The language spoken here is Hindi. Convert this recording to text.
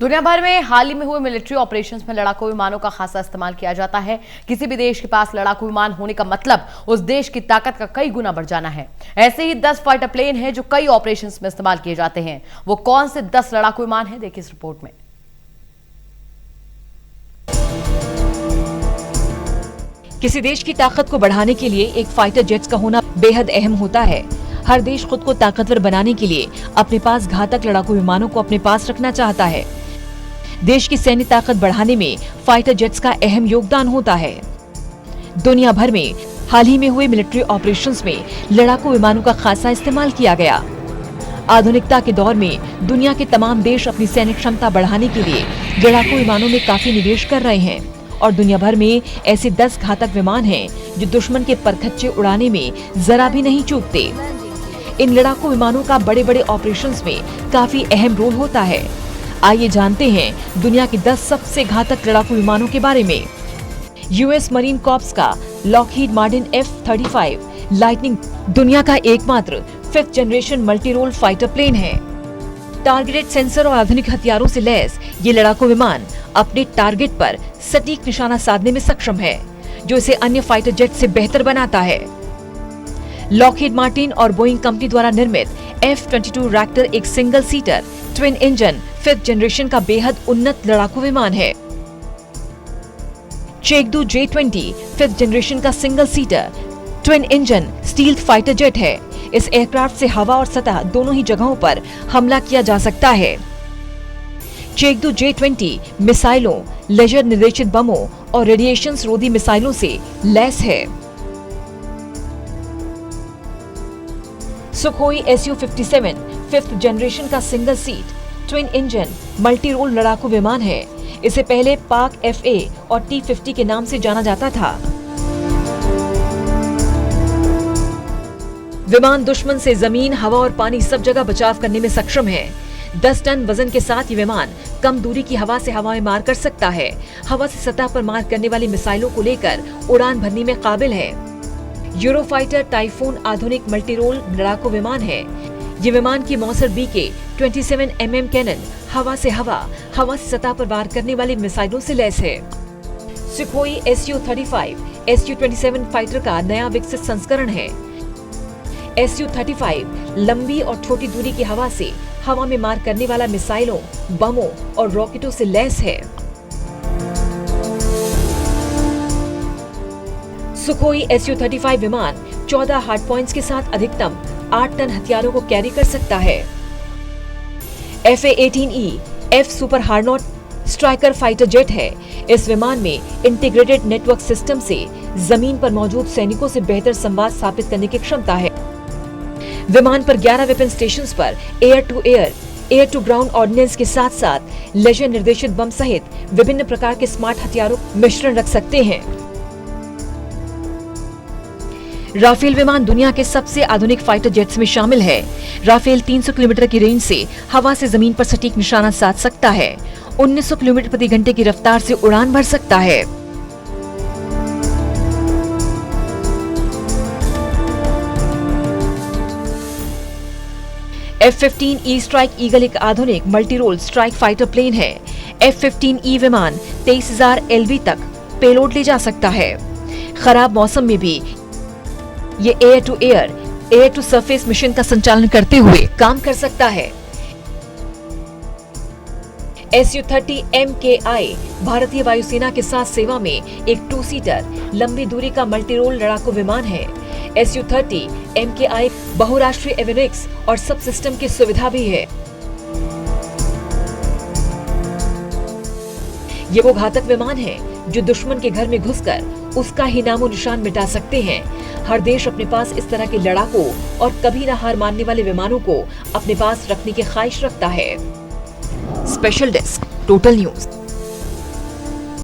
दुनिया भर में हाल ही में हुए मिलिट्री ऑपरेशंस में लड़ाकू विमानों का खासा इस्तेमाल किया जाता है। किसी भी देश के पास लड़ाकू विमान होने का मतलब उस देश की ताकत का कई गुना बढ़ जाना है। ऐसे ही 10 फाइटर प्लेन हैं जो कई ऑपरेशंस में इस्तेमाल किए जाते हैं। वो कौन से 10 लड़ाकू विमान हैं, देखिए इस रिपोर्ट में। किसी देश की ताकत को बढ़ाने के लिए एक फाइटर जेट्स का होना बेहद अहम होता है। हर देश खुद को ताकतवर बनाने के लिए अपने पास घातक लड़ाकू विमानों को अपने पास रखना चाहता है। देश की सैन्य ताकत बढ़ाने में फाइटर जेट्स का अहम योगदान होता है। दुनिया भर में हाल ही में हुए मिलिट्री ऑपरेशंस में लड़ाकू विमानों का खासा इस्तेमाल किया गया। आधुनिकता के दौर में दुनिया के तमाम देश अपनी सैन्य क्षमता बढ़ाने के लिए लड़ाकू विमानों में काफी निवेश कर रहे हैं और दुनिया भर में ऐसे 10 घातक विमान हैं जो दुश्मन के परखच्चे उड़ाने में जरा भी नहीं चूकते। इन लड़ाकू विमानों का बड़े बड़े ऑपरेशंस में काफी अहम रोल होता है। आइए जानते हैं दुनिया के 10 सबसे घातक लड़ाकू विमानों के बारे में। यूएस मरीन कॉर्प्स का लॉकहीड मार्टिन F-35 लाइटनिंग दुनिया का एकमात्र 5th generation multi role fighter plane है। टारगेटेड सेंसर और आधुनिक हथियारों से लैस ये लड़ाकू विमान अपने टारगेट पर सटीक निशाना साधने में सक्षम है, जो इसे अन्य फाइटर जेट से बेहतर बनाता है। लॉकहीड मार्टिन और बोइंग कंपनी द्वारा निर्मित F-22 रैप्टर एक single seater twin engine 5th generation का बेहद उन्नत लड़ाकू विमान है। चेगडू J-20 5th जनरेशन का single seater twin engine stealth fighter jet है। इस एयरक्राफ्ट से हवा और सतह दोनों ही जगहों पर हमला किया जा सकता है। चेगडू J-20 मिसाइलों, लेजर निर्देशित बमों और रेडिएशन रोधी मिसाइलों से लैस है। सुखोई Su-57 5th जनरेशन का single seat twin engine multi role लड़ाकू विमान है। इसे पहले पाक FA और T-50 के नाम से जाना जाता था। विमान दुश्मन से जमीन, हवा और पानी सब जगह बचाव करने में सक्षम है। 10 टन वजन के साथ ये विमान कम दूरी की हवा से हवा में मार कर सकता है। हवा से सतह पर मार करने वाली मिसाइलों को लेकर उड़ान भरने में काबिल है। यूरोफाइटर टाइफून आधुनिक मल्टी रोल लड़ाकू विमान है। ये विमान की मॉसर B के 27 mm कैनन हवा से सतह पर वार करने वाली मिसाइलों से लैस है। सुखोई Su-35 Su-27 फाइटर का नया विकसित संस्करण है। Su-35 लंबी और छोटी दूरी की हवा में मार करने वाला मिसाइलों, बमों और रॉकेटों से लैस है। सुखोई Su-35 विमान 14 हार्ड पॉइंट्स के साथ अधिकतम 8 टन हथियारों को कैरी कर सकता है। FA-18E F super hornet striker fighter jet है। इस विमान में इंटीग्रेटेड नेटवर्क सिस्टम से जमीन पर मौजूद सैनिकों से बेहतर संवाद स्थापित करने की क्षमता है। विमान पर 11 वेपन स्टेशंस पर एयर टू ग्राउंड ऑर्डिनेंस के साथ साथ लेजर निर्देशित बम सहित विभिन्न प्रकार के स्मार्ट हथियारों मिश्रण रख सकते हैं। राफेल विमान दुनिया के सबसे आधुनिक फाइटर जेट्स में शामिल है। राफेल 300 किलोमीटर की रेंज से हवा से जमीन पर सटीक निशाना साध सकता है। 1900 किलोमीटर प्रति घंटे की रफ्तार से उड़ान भर सकता है। F-15E स्ट्राइक ईगल एक आधुनिक multi role strike fighter plane है। F-15E विमान 23,000 LV तक पेलोड ले जा सकता है। खराब मौसम में भी ये एयर टू सरफेस मिशन का संचालन करते हुए काम कर सकता है। Su-30 MKI भारतीय वायुसेना के साथ सेवा में एक 2 सीटर लंबी दूरी का मल्टी रोल लड़ाकू विमान है। Su-30 MKI बहुराष्ट्रीय एवियोनिक्स और सब सिस्टम की सुविधा भी है। ये वो घातक विमान है जो दुश्मन के घर में घुसकर उसका ही नामो निशान मिटा सकते हैं। हर देश अपने पास इस तरह के लड़ाकू और कभी न हार मानने वाले विमानों को अपने पास रखने की ख्वाहिश रखता है। Special desk, total news.